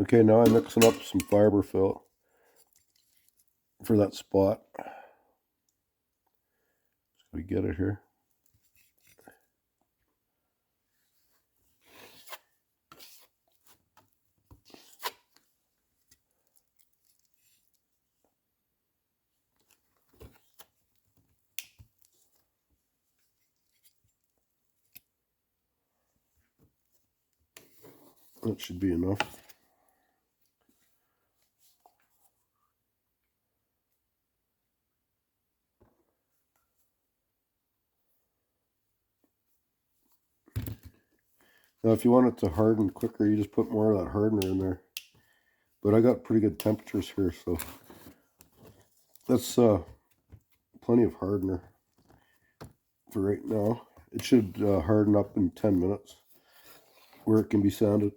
Okay, now I'm mixing up some fiber fill for that spot. We get it here. That should be enough. Now, if you want it to harden quicker, you just put more of that hardener in there. But I got pretty good temperatures here, so that's plenty of hardener for right now. It should harden up in 10 minutes where it can be sanded.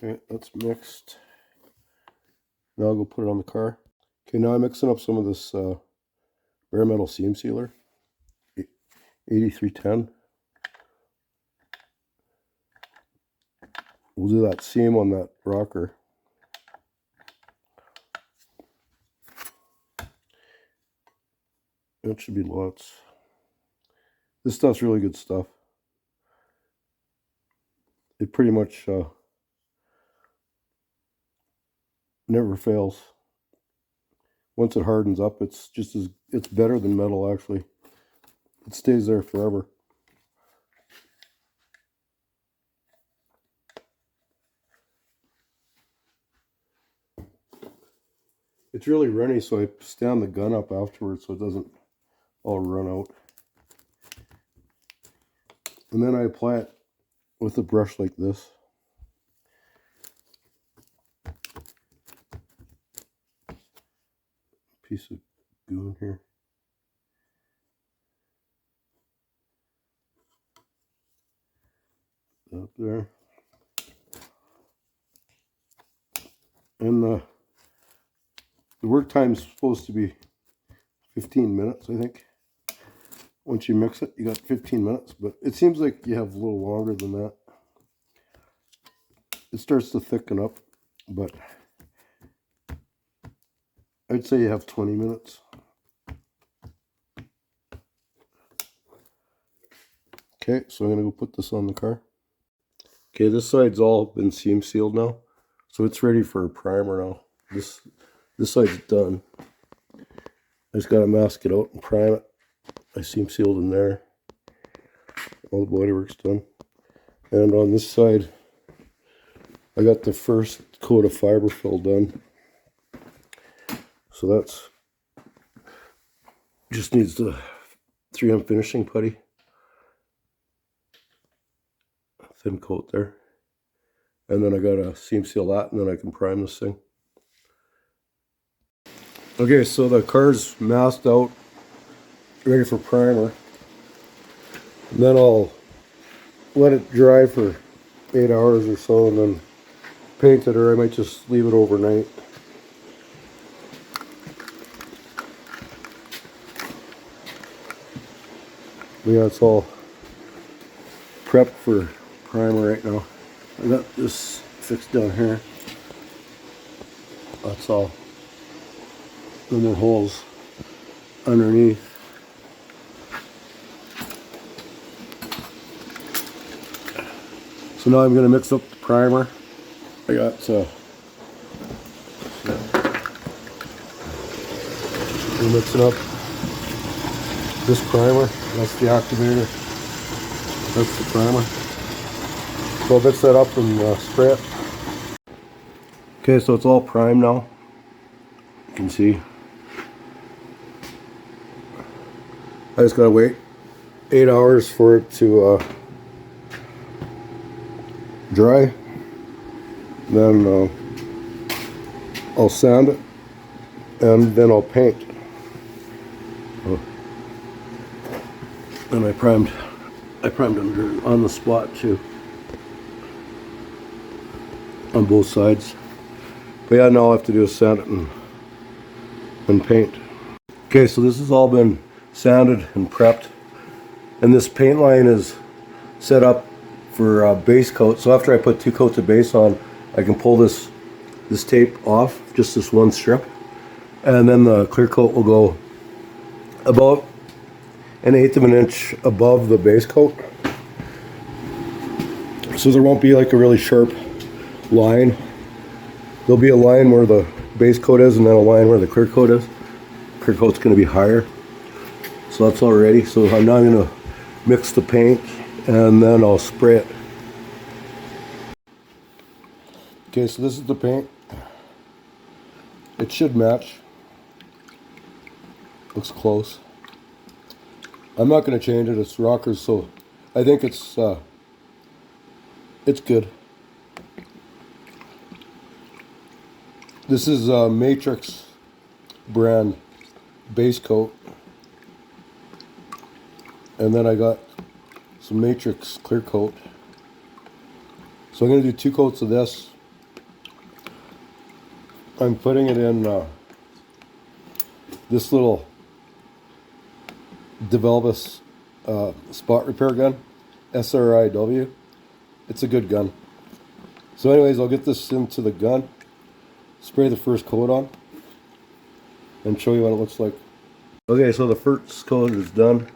Okay, that's mixed. Now I'll go put it on the car. Okay, now I'm mixing up some of this bare metal seam sealer, 8310. We'll do that seam on that rocker. That should be lots. This stuff's really good stuff. It pretty much never fails. Once it hardens up, it's better than metal actually. It stays there forever. It's really runny, so I stand the gun up afterwards so it doesn't all run out. And then I apply it with a brush like this. Piece of goo in here. Up there. And the work time is supposed to be 15 minutes, I think. Once you mix it, you got 15 minutes, but it seems like you have a little longer than that. It starts to thicken up, but I'd say you have 20 minutes. Okay, so I'm gonna go put this on the car. Okay, this side's all been seam sealed now, so it's ready for a primer now. This side's done. I just gotta mask it out and prime it. I seam sealed in there. All the bodywork's done. And on this side, I got the first coat of fiber fill done. So that's just needs the 3M finishing putty. A thin coat there. And then I gotta seam seal that, and then I can prime this thing. Okay, so the car's masked out, ready for primer. And then I'll let it dry for 8 hours or so and then paint it, or I might just leave it overnight. Yeah, it's all prepped for primer right now. I got this fixed down here. That's all. No more holes underneath. So now I'm going to mix up the primer. I got I'm mixing up this primer. That's the activator. That's the primer. So I'll mix that up and spray it. Okay, so it's all primed now. You can see. I just gotta wait 8 hours for it to dry. Then I'll sand it and then I'll paint. And I primed I primed under on the spot too, on both sides. But yeah, now all I have to do is sand it and paint. Okay, so this has all been sanded and prepped, and this paint line is set up for base coat. So after I put 2 coats of base on, I can pull this tape off, just this one strip, and then the clear coat will go about 1/8 of an inch above the base coat. So there won't be like a really sharp line. There'll be a line where the base coat is and then a line where the clear coat is. Clear coat's going to be higher. So that's all ready. So I'm now going to mix the paint and then I'll spray it. Okay, so this is the paint. It should match. Looks close. I'm not going to change it. It's Rockers, so I think it's good. This is Matrix brand base coat, and then I got some Matrix clear coat. So I'm going to do 2 coats of this. I'm putting it in this little Developus spot repair gun, SRIW. It's a good gun. So anyways, I'll get this into the gun, spray the first coat on, and show you what it looks like. Okay, so the first coat is done.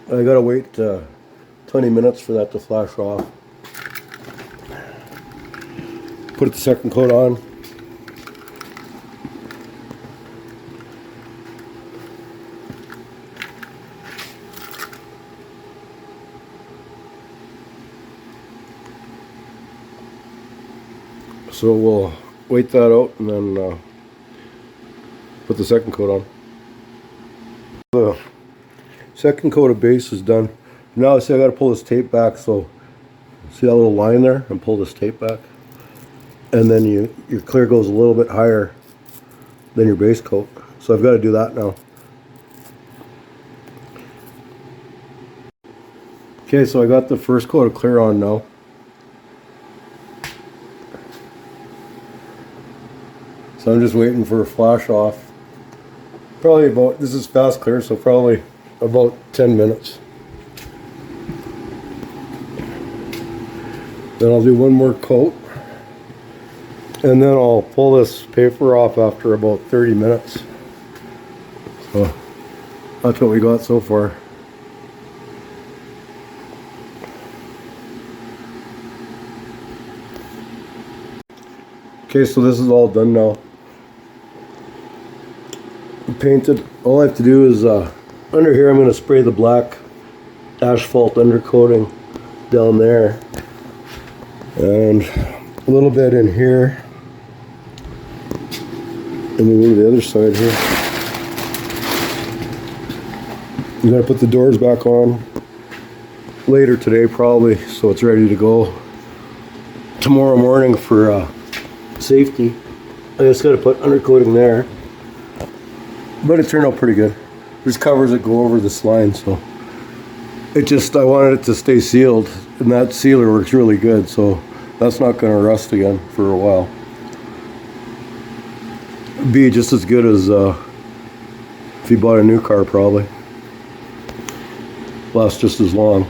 I gotta wait 20 minutes for that to flash off. Put the second coat on. So we'll wait that out and then put the second coat on. The second coat of base is done. Now see, I got to pull this tape back. So see that little line there, and pull this tape back, and then your clear goes a little bit higher than your base coat. So I've got to do that now. Okay, so I got the first coat of clear on now. So I'm just waiting for a flash off. Probably about, this is fast clear, so probably about 10 minutes. Then I'll do one more coat. And then I'll pull this paper off after about 30 minutes. So that's what we got so far. Okay, so this is all done now. Painted. All I have to do is under here I'm going to spray the black asphalt undercoating down there, and a little bit in here, and then move the other side here. I'm going to put the doors back on later today probably, so it's ready to go tomorrow morning for safety. I just got to put undercoating there. But it turned out pretty good. There's covers that go over this line, so I wanted it to stay sealed, and that sealer works really good, so that's not going to rust again for a while. It'd be just as good as if you bought a new car, probably. Lasts just as long.